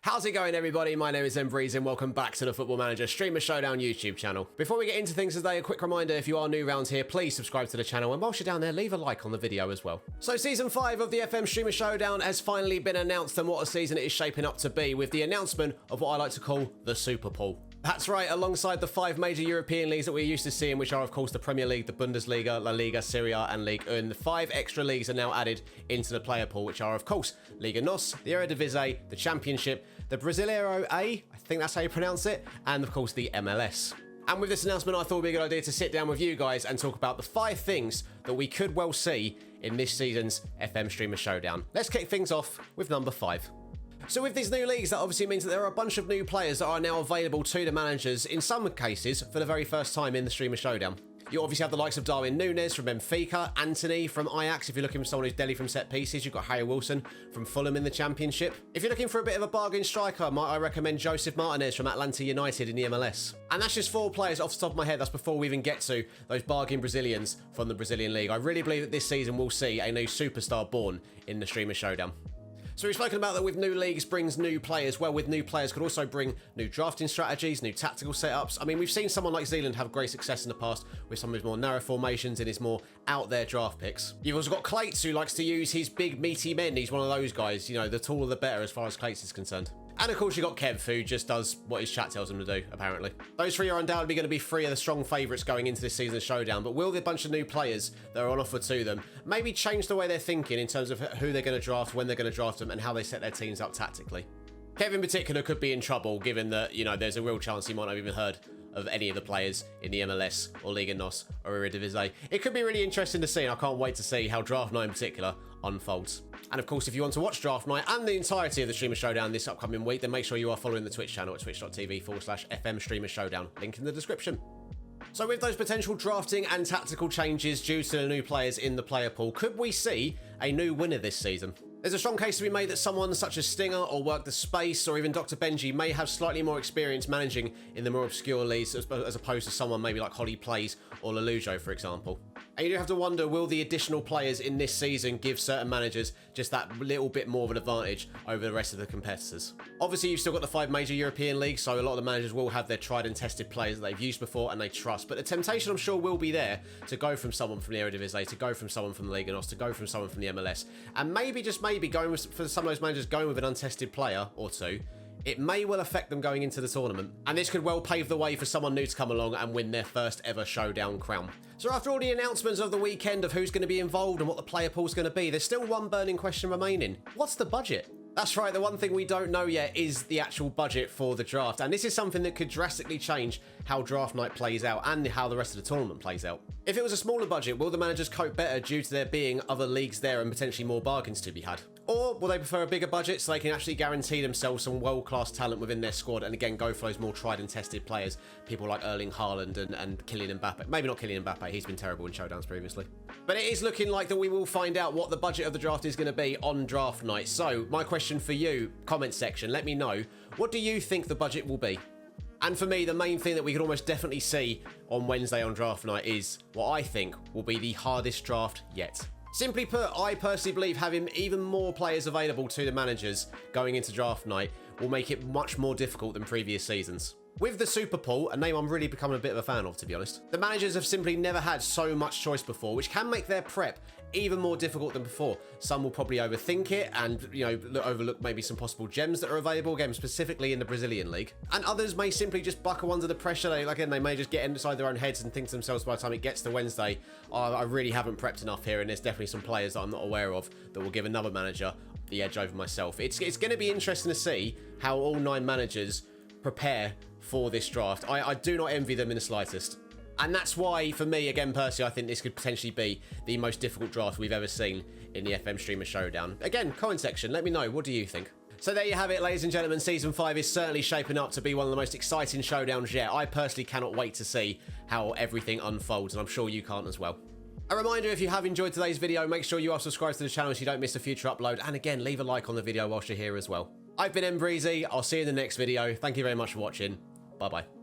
How's it going, everybody? My name is Breeze and welcome back to the Football Manager Streamer Showdown YouTube channel. Before we get into things today, a quick reminder, if you are new around here, please subscribe to the channel, and whilst you're down there, leave a like on the video as well. So Season 5 of the FM Streamer Showdown has finally been announced, and what a season it is shaping up to be, with the announcement of what I like to call the Super Pool. That's right, alongside the 5 major European leagues that we're used to seeing, which are of course the Premier League, the Bundesliga, La Liga, Serie A and Ligue 1, the 5 extra leagues are now added into the player pool, which are of course Liga NOS, the Eredivisie, the Championship, the Brasileiro A, I think that's how you pronounce it, and of course the MLS. And with this announcement, I thought it would be a good idea to sit down with you guys and talk about the 5 things that we could well see in this season's FM Streamer Showdown. Let's kick things off with number 5. So with these new leagues, that obviously means that there are a bunch of new players that are now available to the managers, in some cases, for the very first time in the Streamer Showdown. You obviously have the likes of Darwin Núñez from Benfica, Anthony from Ajax. If you're looking for someone who's deadly from set pieces, you've got Harry Wilson from Fulham in the Championship. If you're looking for a bit of a bargain striker, might I recommend Joseph Martinez from Atlanta United in the MLS. And that's just 4 players off the top of my head. That's before we even get to those bargain Brazilians from the Brazilian League. I really believe that this season we'll see a new superstar born in the Streamer Showdown. So we've spoken about that with new leagues brings new players. Well, with new players could also bring new drafting strategies, new tactical setups. I mean, we've seen someone like Zealand have great success in the past with some of his more narrow formations and his more out there draft picks. You've also got Clates, who likes to use his big meaty men. He's one of those guys, you know, the taller the better as far as Clates is concerned. And of course you got Kev, who just does what his chat tells him to do, apparently. Those 3 are undoubtedly going to be 3 of the strong favourites going into this season's showdown, but will the bunch of new players that are on offer to them maybe change the way they're thinking in terms of who they're going to draft, when they're going to draft them, and how they set their teams up tactically? Kev in particular could be in trouble, given that, you know, there's a real chance he might not have even heard of any of the players in the MLS or Liga NOS or Eredivisie. It could be really interesting to see, and I can't wait to see how Draft Night in particular unfolds. And of course, if you want to watch Draft Night and the entirety of the Streamer Showdown this upcoming week, then make sure you are following the Twitch channel at twitch.tv/FM Streamer Showdown. Link in the description. So with those potential drafting and tactical changes due to the new players in the player pool, could we see a new winner this season? There's a strong case to be made that someone such as Stinger or Work the Space or even Dr. Benji may have slightly more experience managing in the more obscure leagues as opposed to someone maybe like Holly Plays or Lelujo, for example. And you do have to wonder, will the additional players in this season give certain managers just that little bit more of an advantage over the rest of the competitors? Obviously, you've still got the 5 major European leagues, so a lot of the managers will have their tried and tested players that they've used before and they trust. But the temptation, I'm sure, will be there to go from someone from the Eredivisie, to go from someone from the Liga NOS, to go from someone from the MLS. And maybe, just maybe, going with, for some of those managers going with an untested player or two, it may well affect them going into the tournament. And this could well pave the way for someone new to come along and win their first ever showdown crown. So after all the announcements of the weekend of who's going to be involved and what the player pool's going to be, there's still one burning question remaining. What's the budget? That's right, the one thing we don't know yet is the actual budget for the draft, and this is something that could drastically change how draft night plays out and how the rest of the tournament plays out. If it was a smaller budget, will the managers cope better due to there being other leagues there and potentially more bargains to be had? Or will they prefer a bigger budget so they can actually guarantee themselves some world-class talent within their squad and again go for those more tried and tested players, people like Erling Haaland and Kylian Mbappe. Maybe not Kylian Mbappe, he's been terrible in showdowns previously. But it is looking like that we will find out what the budget of the draft is going to be on draft night. So my question for you, comment section, let me know, what do you think the budget will be? And for me, the main thing that we could almost definitely see on Wednesday on draft night is what I think will be the hardest draft yet. Simply put, I personally believe having even more players available to the managers going into draft night will make it much more difficult than previous seasons. With the Super Pool, a name I'm really becoming a bit of a fan of, to be honest, the managers have simply never had so much choice before, which can make their prep even more difficult than before. Some will probably overthink it and, you know, overlook maybe some possible gems that are available, again, specifically in the Brazilian league. And others may simply just buckle under the pressure. They may just get inside their own heads and think to themselves by the time it gets to Wednesday, oh, I really haven't prepped enough here, and there's definitely some players that I'm not aware of that will give another manager the edge over myself. It's going to be interesting to see how all 9 managers prepare for this draft. I do not envy them in the slightest. And that's why, for me, again, personally, I think this could potentially be the most difficult draft we've ever seen in the FM Streamer Showdown. Again, comment section, let me know, what do you think? So there you have it, ladies and gentlemen. Season 5 is certainly shaping up to be one of the most exciting showdowns yet. I personally cannot wait to see how everything unfolds, and I'm sure you can't as well. A reminder, if you have enjoyed today's video, make sure you are subscribed to the channel so you don't miss a future upload. And again, leave a like on the video whilst you're here as well. I've been Breezy. I'll see you in the next video. Thank you very much for watching. Bye-bye.